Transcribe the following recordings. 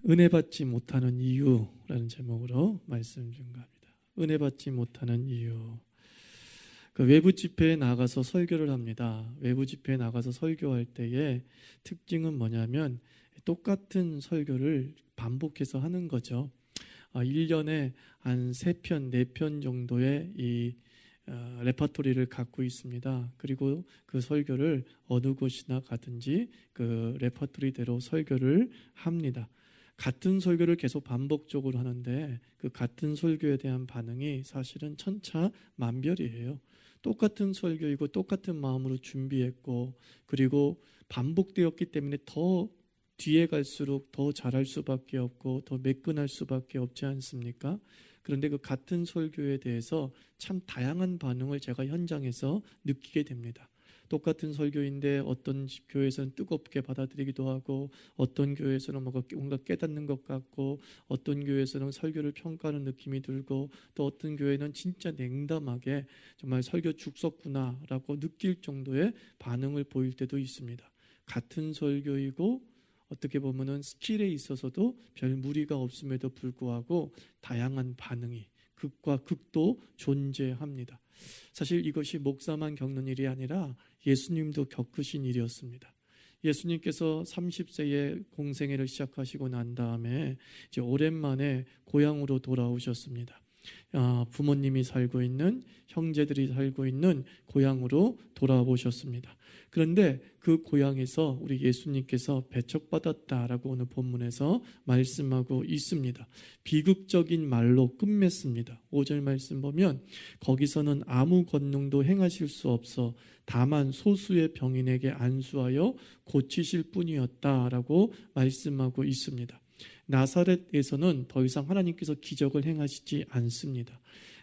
은혜 받지 못하는 이유라는 제목으로 말씀 준비합니다. 은혜 받지 못하는 이유. 외부 집회에 나가서 설교를 합니다. 외부 집회에 나가서 설교할 때의 특징은 뭐냐면 똑같은 설교를 반복해서 하는 거죠. 1년에 한 3편, 4편 정도의 이 레퍼토리를 갖고 있습니다. 그리고 그 설교를 어느 곳이나 가든지 그 레퍼토리대로 설교를 합니다. 같은 설교를 계속 반복적으로 하는데 그 같은 설교에 대한 반응이 사실은 천차만별이에요. 똑같은 설교이고 똑같은 마음으로 준비했고 그리고 반복되었기 때문에 더 뒤에 갈수록 더 잘할 수밖에 없고 더 매끈할 수밖에 없지 않습니까? 그런데 그 같은 설교에 대해서 참 다양한 반응을 제가 현장에서 느끼게 됩니다. 똑같은 설교인데 어떤 교회에서는 뜨겁게 받아들이기도 하고 어떤 교회에서는 뭔가 깨닫는 것 같고 어떤 교회에서는 설교를 평가하는 느낌이 들고 또 어떤 교회는 진짜 냉담하게 정말 설교 죽었구나라고 느낄 정도의 반응을 보일 때도 있습니다. 같은 설교이고 어떻게 보면은 스킬에 있어서도 별 무리가 없음에도 불구하고 다양한 반응이 극과 극도 존재합니다. 사실 이것이 목사만 겪는 일이 아니라 예수님도 겪으신 일이었습니다. 예수님께서 30세에 공생애를 시작하시고 난 다음에 이제 오랜만에 고향으로 돌아오셨습니다. 부모님이 살고 있는 형제들이 살고 있는 고향으로 돌아오셨습니다. 그런데 그 고향에서 우리 예수님께서 배척받았다라고 오늘 본문에서 말씀하고 있습니다. 비극적인 말로 끝맺습니다. 5절 말씀 보면 거기서는 아무 권능도 행하실 수 없어 다만 소수의 병인에게 안수하여 고치실 뿐이었다라고 말씀하고 있습니다. 나사렛에서는 더 이상 하나님께서 기적을 행하시지 않습니다.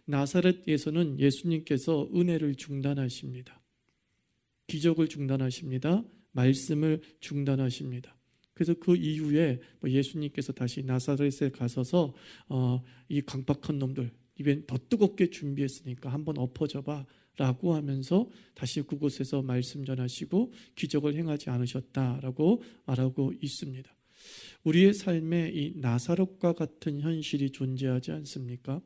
나사렛에서는 예수님께서 은혜를 중단하십니다. 기적을 중단하십니다. 말씀을 중단하십니다. 그래서 그 이후에 예수님께서 다시 나사렛에 가서서 이 강박한 놈들 입에 더 뜨겁게 준비했으니까 한번 엎어져봐 라고 하면서 다시 그곳에서 말씀 전하시고 기적을 행하지 않으셨다라고 말하고 있습니다. 우리의 삶에 이 나사렛과 같은 현실이 존재하지 않습니까?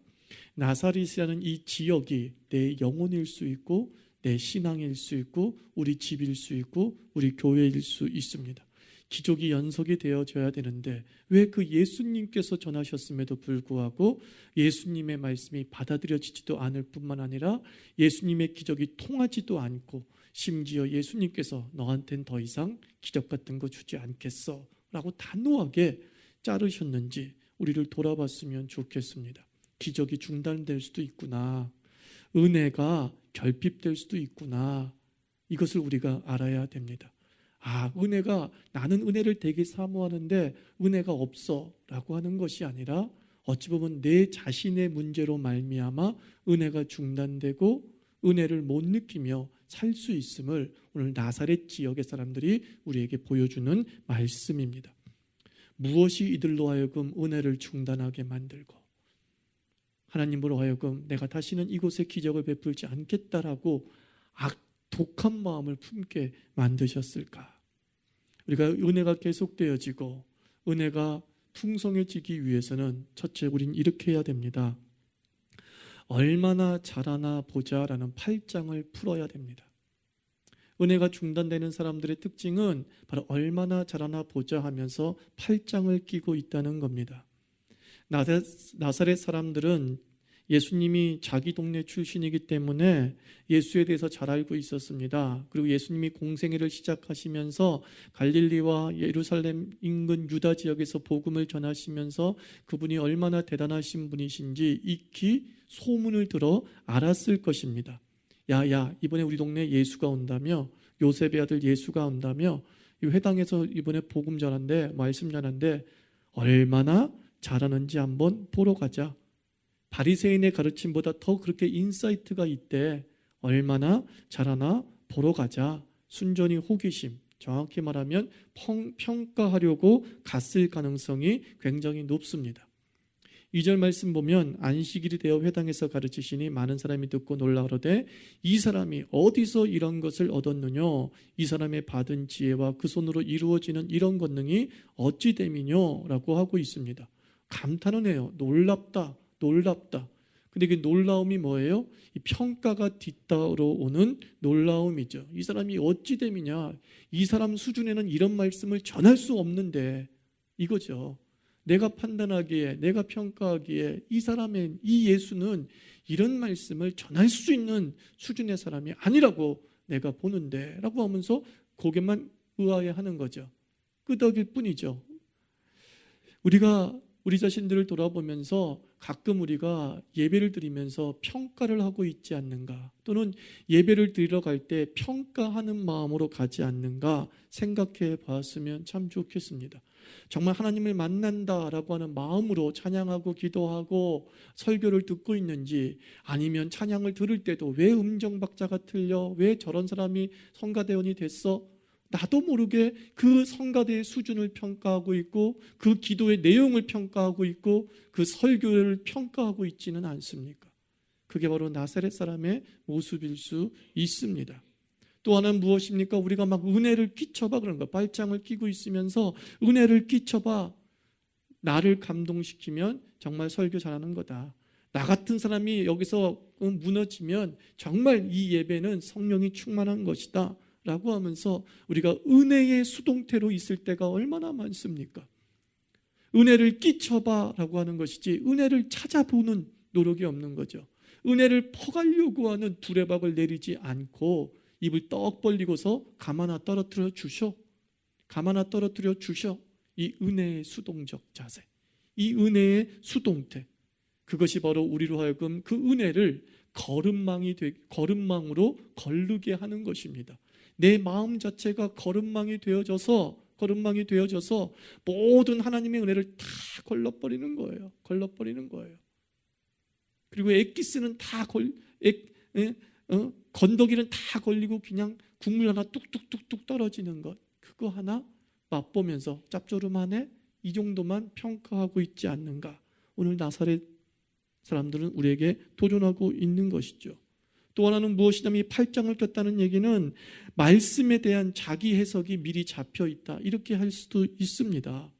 나사렛이라는 이 지역이 내 영혼일 수 있고 내 신앙일 수 있고 우리 집일 수 있고 우리 교회일 수 있습니다. 기적이 연속이 되어져야 되는데 왜 그 예수님께서 전하셨음에도 불구하고 예수님의 말씀이 받아들여지지도 않을 뿐만 아니라 예수님의 기적이 통하지도 않고 심지어 예수님께서 너한텐 더 이상 기적 같은 거 주지 않겠어 라고 단호하게 자르셨는지 우리를 돌아봤으면 좋겠습니다. 기적이 중단될 수도 있구나. 은혜가 결핍될 수도 있구나. 이것을 우리가 알아야 됩니다. 은혜가 나는 은혜를 되게 사모하는데 은혜가 없어 라고 하는 것이 아니라 어찌 보면 내 자신의 문제로 말미암아 은혜가 중단되고 은혜를 못 느끼며 살 수 있음을 오늘 나사렛 지역의 사람들이 우리에게 보여주는 말씀입니다. 무엇이 이들로 하여금 은혜를 중단하게 만들고 하나님으로 하여금 내가 다시는 이곳에 기적을 베풀지 않겠다라고 독한 마음을 품게 만드셨을까? 우리가 은혜가 계속되어지고 은혜가 풍성해지기 위해서는 첫째 우린 이렇게 해야 됩니다. 얼마나 잘하나 보자라는 8장을 풀어야 됩니다. 은혜가 중단되는 사람들의 특징은 바로 얼마나 잘하나 보자 하면서 8장을 끼고 있다는 겁니다. 나사렛 사람들은 예수님이 자기 동네 출신이기 때문에 예수에 대해서 잘 알고 있었습니다. 그리고 예수님이 공생애를 시작하시면서 갈릴리와 예루살렘 인근 유다 지역에서 복음을 전하시면서 그분이 얼마나 대단하신 분이신지 익히 소문을 들어 알았을 것입니다. 야, 이번에 우리 동네에 예수가 온다며, 요셉의 아들 예수가 온다며, 이 회당에서 이번에 복음 전한데, 말씀 전한데 얼마나 잘하는지 한번 보러 가자. 바리새인의 가르침보다 더 그렇게 인사이트가 있대. 얼마나 잘하나 보러 가자. 순전히 호기심, 정확히 말하면 평가하려고 갔을 가능성이 굉장히 높습니다. 2절 말씀 보면 안식일이 되어 회당에서 가르치시니 많은 사람이 듣고 놀라우되 이 사람이 어디서 이런 것을 얻었느냐? 이 사람의 받은 지혜와 그 손으로 이루어지는 이런 권능이 어찌 됨이뇨? 라고 하고 있습니다. 감탄은 해요. 놀랍다, 놀랍다. 근데 그 놀라움이 뭐예요? 이 평가가 뒤따라오는 놀라움이죠. 이 사람이 어찌 됨이냐? 이 사람 수준에는 이런 말씀을 전할 수 없는데, 이거죠. 내가 판단하기에, 내가 평가하기에 이 사람의, 이 예수는 이런 말씀을 전할 수 있는 수준의 사람이 아니라고 내가 보는데 라고 하면서 고개만 의아해하는 거죠. 끄덕일 뿐이죠. 우리가 우리 자신들을 돌아보면서 가끔 우리가 예배를 드리면서 평가를 하고 있지 않는가, 또는 예배를 드리러 갈 때 평가하는 마음으로 가지 않는가 생각해 봤으면 참 좋겠습니다. 정말 하나님을 만난다라고 하는 마음으로 찬양하고 기도하고 설교를 듣고 있는지, 아니면 찬양을 들을 때도 왜 음정 박자가 틀려, 왜 저런 사람이 성가대원이 됐어, 나도 모르게 그 성가대의 수준을 평가하고 있고 그 기도의 내용을 평가하고 있고 그 설교를 평가하고 있지는 않습니까? 그게 바로 나사렛 사람의 모습일 수 있습니다. 또 하나는 무엇입니까? 우리가 막 은혜를 끼쳐봐 그런 거, 발장을 끼고 있으면서 은혜를 끼쳐봐, 나를 감동시키면 정말 설교 잘하는 거다, 나 같은 사람이 여기서 무너지면 정말 이 예배는 성령이 충만한 것이다 라고 하면서 우리가 은혜의 수동태로 있을 때가 얼마나 많습니까? 은혜를 끼쳐봐 라고 하는 것이지 은혜를 찾아보는 노력이 없는 거죠. 은혜를 퍼가려고 하는 두레박을 내리지 않고 입을 떡 벌리고서 가마나 떨어뜨려 주셔, 가마나 떨어뜨려 주셔. 이 은혜의 수동적 자세, 이 은혜의 수동태, 그것이 바로 우리로 하여금 그 은혜를 걸음망으로 걸르게 하는 것입니다. 내 마음 자체가 걸음망이 되어져서 모든 하나님의 은혜를 다 걸러버리는 거예요. 그리고 엑기스는 다 건더기는 다 걸리고 그냥 국물 하나 뚝뚝뚝뚝 떨어지는 것, 그거 하나 맛보면서 짭조름하네, 이 정도만 평가하고 있지 않는가. 오늘 나사렛 사람들은 우리에게 도전하고 있는 것이죠. 또 하나는 무엇이냐면 이 8장을 꼈다는 얘기는 말씀에 대한 자기 해석이 미리 잡혀 있다, 이렇게 할 수도 있습니다.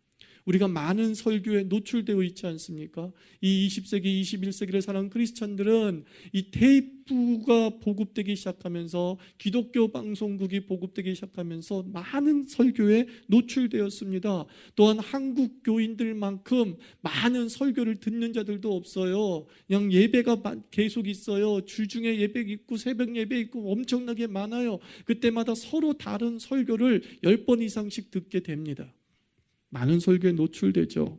우리가 많은 설교에 노출되어 있지 않습니까? 이 20세기, 21세기를 사는 크리스찬들은 이 테이프가 보급되기 시작하면서, 기독교 방송국이 보급되기 시작하면서 많은 설교에 노출되었습니다. 또한 한국 교인들만큼 많은 설교를 듣는 자들도 없어요. 그냥 예배가 계속 있어요. 주중에 예배 있고 새벽 예배 있고 엄청나게 많아요. 그때마다 서로 다른 설교를 10번 이상씩 듣게 됩니다. 많은 설교에 노출되죠.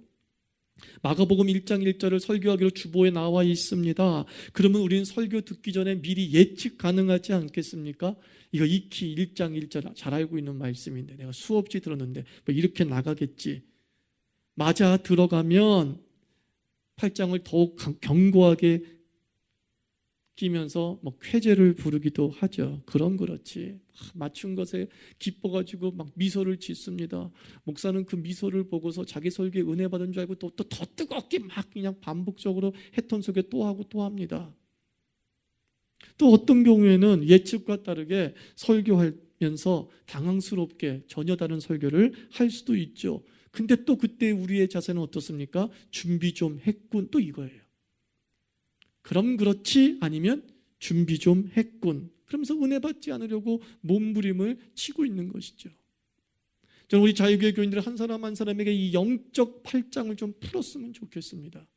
마가복음 1장 1절을 설교하기로 주보에 나와 있습니다. 그러면 우리는 설교 듣기 전에 미리 예측 가능하지 않겠습니까? 이거 익히 1장 1절 잘 알고 있는 말씀인데 내가 수없이 들었는데 뭐 이렇게 나가겠지. 맞아, 들어가면 8장을 더욱 견고하게 끼면서 뭐 쾌재를 부르기도 하죠. 그렇지. 맞춘 것에 기뻐가지고 막 미소를 짓습니다. 목사는 그 미소를 보고서 자기 설교에 은혜 받은 줄 알고 또 더 뜨겁게 막 그냥 반복적으로 해턴 속에 또 하고 또 합니다. 또 어떤 경우에는 예측과 다르게 설교하면서 당황스럽게 전혀 다른 설교를 할 수도 있죠. 근데 또 그때 우리의 자세는 어떻습니까? 준비 좀 했군, 또 이거예요. 그럼 그렇지, 아니면 준비 좀 했군, 그러면서 은혜 받지 않으려고 몸부림을 치고 있는 것이죠. 저는 우리 자유교회 교인들 한 사람 한 사람에게 이 영적 팔짱을 좀 풀었으면 좋겠습니다.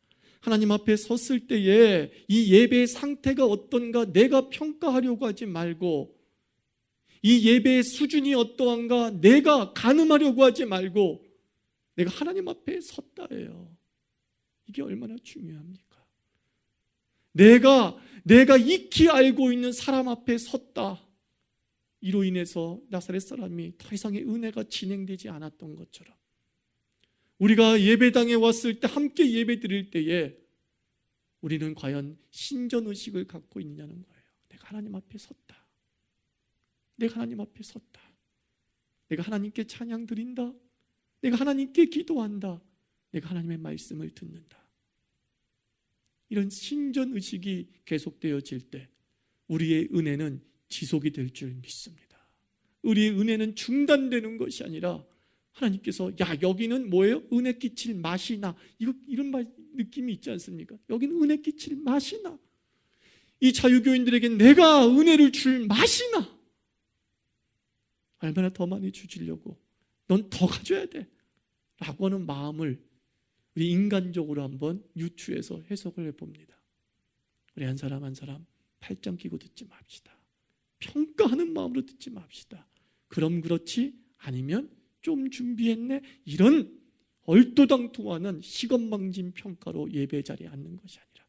하나님 앞에 섰을 때에 이 예배의 상태가 어떤가 내가 평가하려고 하지 말고, 이 예배의 수준이 어떠한가 내가 가늠하려고 하지 말고, 내가 하나님 앞에 섰다예요. 이게 얼마나 중요합니까? 내가 익히 알고 있는 사람 앞에 섰다. 이로 인해서 나사렛 사람이 더 이상의 은혜가 진행되지 않았던 것처럼, 우리가 예배당에 왔을 때 함께 예배 드릴 때에 우리는 과연 신전의식을 갖고 있냐는 거예요. 내가 하나님 앞에 섰다. 내가 하나님 앞에 섰다. 내가 하나님께 찬양 드린다. 내가 하나님께 기도한다. 내가 하나님의 말씀을 듣는다. 이런 신전의식이 계속되어질 때 우리의 은혜는 지속이 될 줄 믿습니다. 우리의 은혜는 중단되는 것이 아니라 하나님께서 야 여기는 뭐예요? 은혜 끼칠 맛이 나. 이런 느낌이 있지 않습니까? 여기는 은혜 끼칠 맛이 나. 이 자유교인들에게 내가 은혜를 줄 맛이 나. 얼마나 더 많이 주시려고. 넌 더 가져야 돼. 라고 하는 마음을 우리 인간적으로 한번 유추해서 해석을 해봅니다. 우리 한 사람 한 사람 팔짱 끼고 듣지 맙시다. 평가하는 마음으로 듣지 맙시다. 그럼 그렇지 아니면 좀 준비했네 이런 얼토당토하는 시건망진 평가로 예배 자리에 앉는 것이 아니라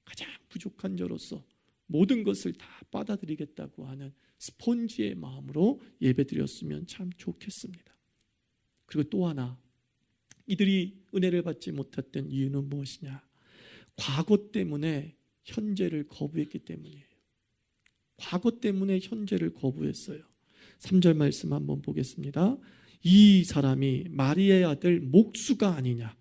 가장 부족한 저로서 모든 것을 다 받아들이겠다고 하는 스폰지의 마음으로 예배 드렸으면 참 좋겠습니다. 그리고 또 하나 이들이 은혜를 받지 못했던 이유는 무엇이냐? 과거 때문에 현재를 거부했기 때문이에요. 과거 때문에 현재를 거부했어요. 3절 말씀 한번 보겠습니다. 이 사람이 마리아의 아들 목수가 아니냐?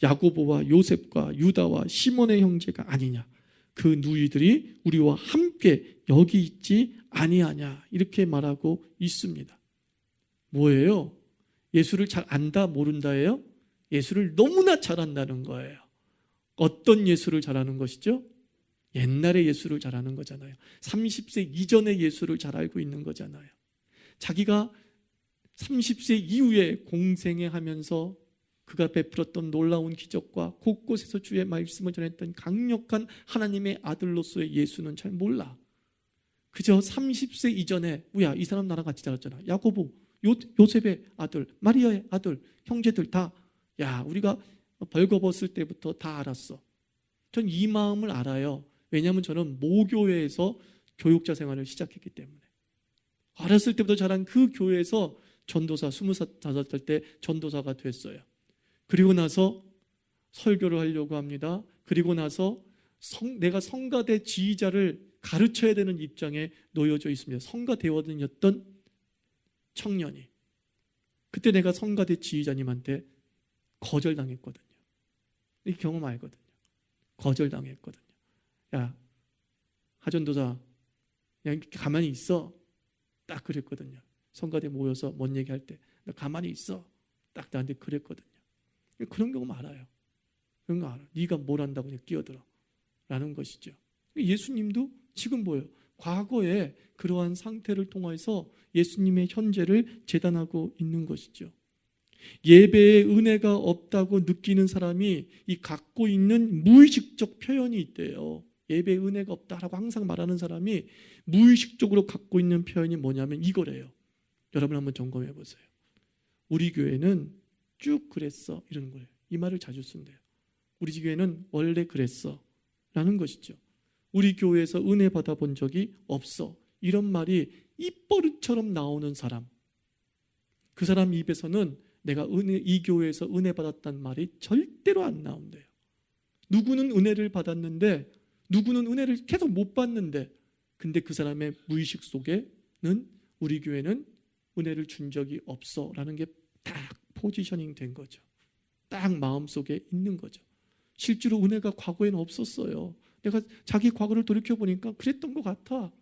야고보와 요셉과 유다와 시몬의 형제가 아니냐? 그 누이들이 우리와 함께 여기 있지 아니하냐? 이렇게 말하고 있습니다. 뭐예요? 예수를 잘 안다 모른다예요? 예수를 너무나 잘 안다는 거예요. 어떤 예수를 잘 아는 것이죠? 옛날의 예수를 잘 아는 거잖아요. 30세 이전의 예수를 잘 알고 있는 거잖아요. 자기가 30세 이후에 공생애 하면서 그가 베풀었던 놀라운 기적과 곳곳에서 주의 말씀을 전했던 강력한 하나님의 아들로서의 예수는 잘 몰라. 그저 30세 이전에 우야 이 사람 나랑 같이 자랐잖아. 야고보, 요셉의 아들, 마리아의 아들, 형제들 다 야 우리가 벌거벗을 때부터 다 알았어. 전 이 마음을 알아요. 왜냐하면 저는 모교회에서 교육자 생활을 시작했기 때문에 어렸을 때부터 자란 그 교회에서 전도사 25살 때 전도사가 됐어요. 그리고 나서 설교를 하려고 합니다. 그리고 나서 내가 성가대 지휘자를 가르쳐야 되는 입장에 놓여져 있습니다. 성가대원이었던 청년이 그때 내가 성가대 지휘자님한테 거절당했거든요. 이 경험 알거든요. 거절당했거든요. 야 하전도사 그냥 가만히 있어. 딱 그랬거든요. 성가대 모여서 뭔 얘기할 때 나 가만히 있어. 딱 나한테 그랬거든요. 그런 경험 알아요. 그런 거 알아. 네가 뭘 안다고 그냥 끼어들어 라는 것이죠. 예수님도 지금 뭐예요? 과거에 그러한 상태를 통해서 예수님의 현재를 재단하고 있는 것이죠. 예배에 은혜가 없다고 느끼는 사람이 이 갖고 있는 무의식적 표현이 있대요. 예배에 은혜가 없다라고 항상 말하는 사람이 무의식적으로 갖고 있는 표현이 뭐냐면 이거래요. 여러분 한번 점검해 보세요. 우리 교회는 쭉 그랬어 이러는 거예요. 이 말을 자주 쓴대요. 우리 교회는 원래 그랬어 라는 것이죠. 우리 교회에서 은혜 받아본 적이 없어 이런 말이 입버릇처럼 나오는 사람, 그 사람 입에서는 내가 이 교회에서 은혜 받았다는 말이 절대로 안 나온대요. 누구는 은혜를 받았는데 누구는 은혜를 계속 못 받는데 근데 그 사람의 무의식 속에는 우리 교회는 은혜를 준 적이 없어 라는 게 딱 포지셔닝 된 거죠. 딱 마음속에 있는 거죠. 실제로 은혜가 과거에는 없었어요. 내가 자기 과거를 돌이켜보니까 그랬던 것 같아.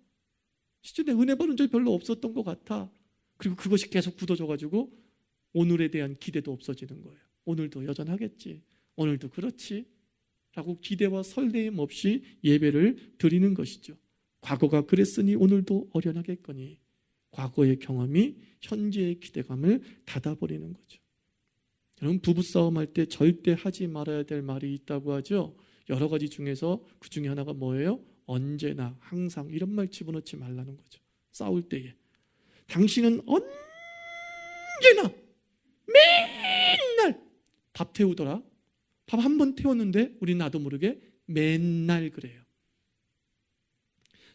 실제 내 은혜 받은 적이 별로 없었던 것 같아. 그리고 그것이 계속 굳어져가지고 오늘에 대한 기대도 없어지는 거예요. 오늘도 여전하겠지. 오늘도 그렇지. 라고 기대와 설레임 없이 예배를 드리는 것이죠. 과거가 그랬으니 오늘도 어련하겠거니 과거의 경험이 현재의 기대감을 닫아버리는 거죠. 여러분 부부싸움 할 때 절대 하지 말아야 될 말이 있다고 하죠. 여러 가지 중에서 그 중에 하나가 뭐예요? 언제나 항상 이런 말 집어넣지 말라는 거죠. 싸울 때에 당신은 언제나 맨날 밥 태우더라. 밥 한 번 태웠는데 우리 나도 모르게 맨날 그래요.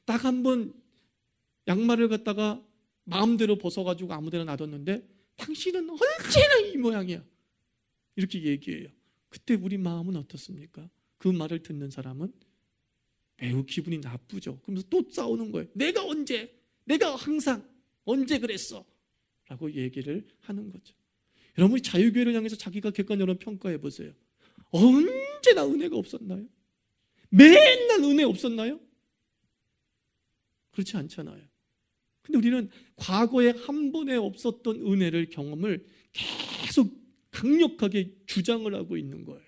딱 한 번 양말을 갖다가 마음대로 벗어가지고 아무데나 놔뒀는데 당신은 언제나 이 모양이야. 이렇게 얘기해요. 그때 우리 마음은 어떻습니까? 그 말을 듣는 사람은 매우 기분이 나쁘죠. 그러면서 또 싸우는 거예요. 내가 언제? 내가 항상 언제 그랬어? 라고 얘기를 하는 거죠. 여러분이 자유교회를 향해서 자기가 객관적으로 평가해 보세요. 언제나 은혜가 없었나요? 맨날 은혜 없었나요? 그렇지 않잖아요. 근데 우리는 과거에 한 번에 없었던 은혜를 경험을 계속 강력하게 주장을 하고 있는 거예요.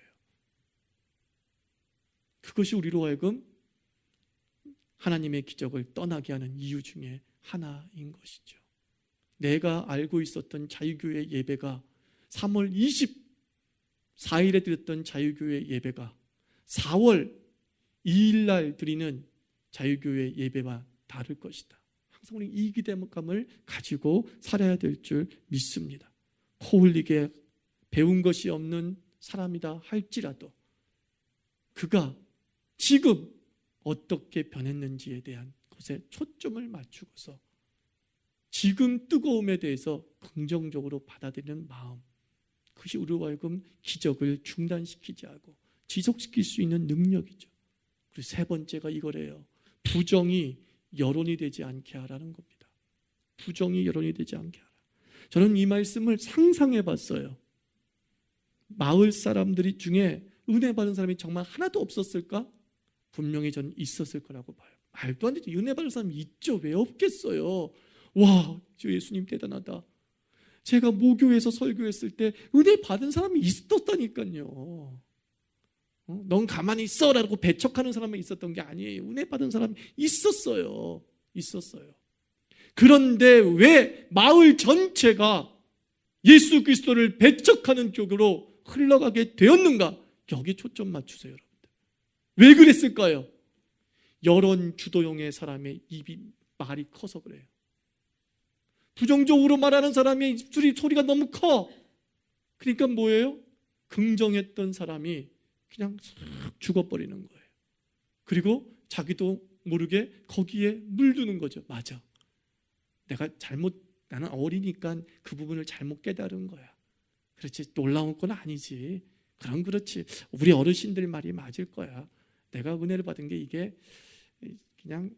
그것이 우리로 하여금 하나님의 기적을 떠나게 하는 이유 중에 하나인 것이죠. 내가 알고 있었던 자유교회 예배가 3월 24일에 드렸던 자유교회 예배가 4월 2일 날 드리는 자유교회 예배와 다를 것이다. 항상 우리 이 기대감을 가지고 살아야 될 줄 믿습니다. 코 흘리게 배운 것이 없는 사람이다 할지라도 그가 지금 어떻게 변했는지에 대한 것에 초점을 맞추고서 지금 뜨거움에 대해서 긍정적으로 받아들이는 마음, 그것이 우리로 하여금 기적을 중단시키지 않고 지속시킬 수 있는 능력이죠. 그리고 세 번째가 이거래요. 부정이 여론이 되지 않게 하라는 겁니다. 부정이 여론이 되지 않게 하라. 저는 이 말씀을 상상해 봤어요. 마을 사람들이 중에 은혜 받은 사람이 정말 하나도 없었을까? 분명히 전 있었을 거라고 봐요. 말도 안 되죠. 은혜 받은 사람이 있죠. 왜 없겠어요? 와, 저 예수님 대단하다. 제가 모교에서 설교했을 때 은혜 받은 사람이 있었다니까요. 넌 가만히 있어라고 배척하는 사람이 있었던 게 아니에요. 은혜 받은 사람이 있었어요. 그런데 왜 마을 전체가 예수 그리스도를 배척하는 쪽으로 흘러가게 되었는가? 여기 초점 맞추세요, 여러분들. 왜 그랬을까요? 여론 주도형의 사람의 입이 말이 커서 그래요. 부정적으로 말하는 사람의 입술이 소리가 너무 커. 그러니까 뭐예요? 긍정했던 사람이 그냥 싹 죽어버리는 거예요. 그리고 자기도 모르게 거기에 물드는 거죠. 맞아. 나는 어리니까 그 부분을 잘못 깨달은 거야. 그렇지, 놀라운 건 아니지. 그럼 그렇지. 우리 어르신들 말이 맞을 거야. 내가 은혜를 받은 게 이게 그냥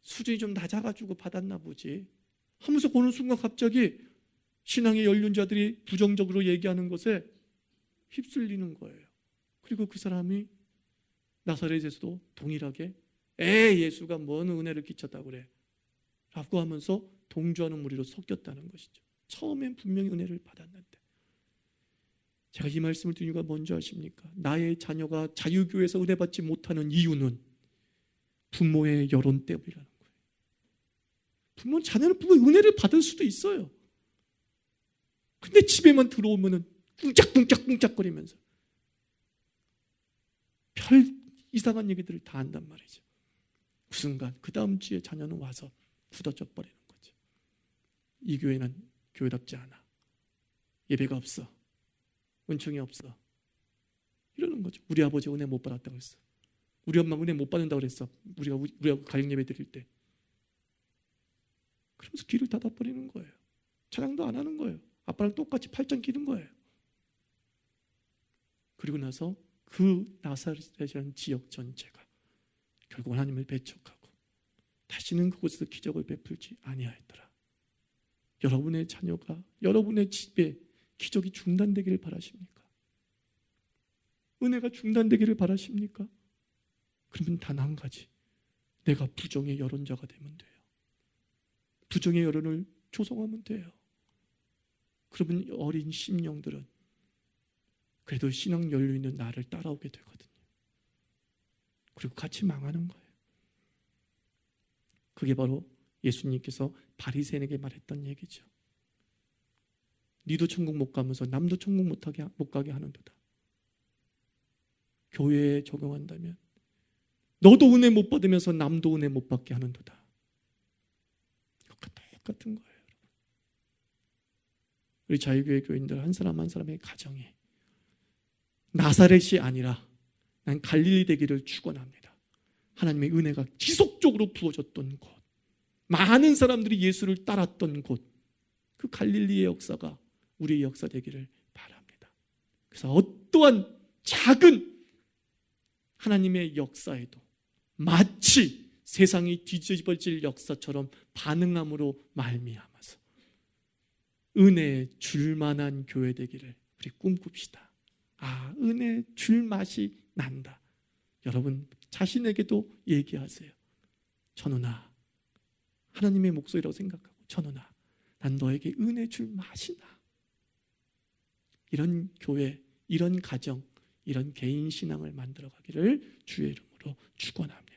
수준이 좀 낮아가지고 받았나 보지 하면서 보는 순간 갑자기 신앙의 연륜자들이 부정적으로 얘기하는 것에 휩쓸리는 거예요. 그리고 그 사람이 나사렛에서도 동일하게 예수가 뭔 은혜를 끼쳤다고 그래 라고 하면서 동조하는 무리로 섞였다는 것이죠. 처음엔 분명히 은혜를 받았는데, 제가 이 말씀을 드린 이유가 뭔지 아십니까? 나의 자녀가 자유교회에서 은혜 받지 못하는 이유는 부모의 여론 때문이라는 거예요. 자녀는 부모의 은혜를 받을 수도 있어요. 근데 집에만 들어오면은 꿍짝꿍짝꿍짝거리면서 별 이상한 얘기들을 다 한단 말이죠. 그 순간 그 다음 주에 자녀는 와서 굳어져 버리는 거죠. 이 교회는 교회답지 않아. 예배가 없어. 은총이 없어. 이러는 거죠. 우리 아버지 은혜 못 받았다고 했어. 우리 엄마 은혜 못 받는다고 그랬어. 우리가 가정 예배 드릴 때. 그러면서 귀를 닫아버리는 거예요. 찬양도 안 하는 거예요. 아빠랑 똑같이 팔짱 끼는 거예요. 그리고 나서 그 나사렛이라는 지역 전체가 결국 하나님을 배척하고 다시는 그곳에서 기적을 베풀지 아니하였더라. 여러분의 자녀가 여러분의 집에 기적이 중단되기를 바라십니까? 은혜가 중단되기를 바라십니까? 그러면 단 한 가지, 내가 부정의 여론자가 되면 돼요. 부정의 여론을 조성하면 돼요. 그러면 어린 심령들은 그래도 신앙 연륜 있는 나를 따라오게 되거든요. 그리고 같이 망하는 거예요. 그게 바로 예수님께서 바리새인에게 말했던 얘기죠. 니도 천국 못 가면서 남도 천국 못 가게 하는도다. 교회에 적용한다면 너도 은혜 못 받으면서 남도 은혜 못 받게 하는도다. 똑같은 거예요. 우리 자유교회 교인들 한 사람 한 사람의 가정에 나사렛이 아니라 난 갈릴리 되기를 축원합니다. 하나님의 은혜가 지속적으로 부어졌던 곳, 많은 사람들이 예수를 따랐던 곳, 그 갈릴리의 역사가 우리의 역사 되기를 바랍니다. 그래서 어떠한 작은 하나님의 역사에도 마치 세상이 뒤집어질 역사처럼 반응함으로 말미암아서 은혜에 줄만한 교회 되기를 우리 꿈꿉시다. 은혜 줄 맛이 난다. 여러분 자신에게도 얘기하세요. 천훈아, 하나님의 목소리라고 생각하고, 천훈아, 난 너에게 은혜 줄 맛이나. 이런 교회, 이런 가정, 이런 개인 신앙을 만들어가기를 주의 이름으로 축원합니다.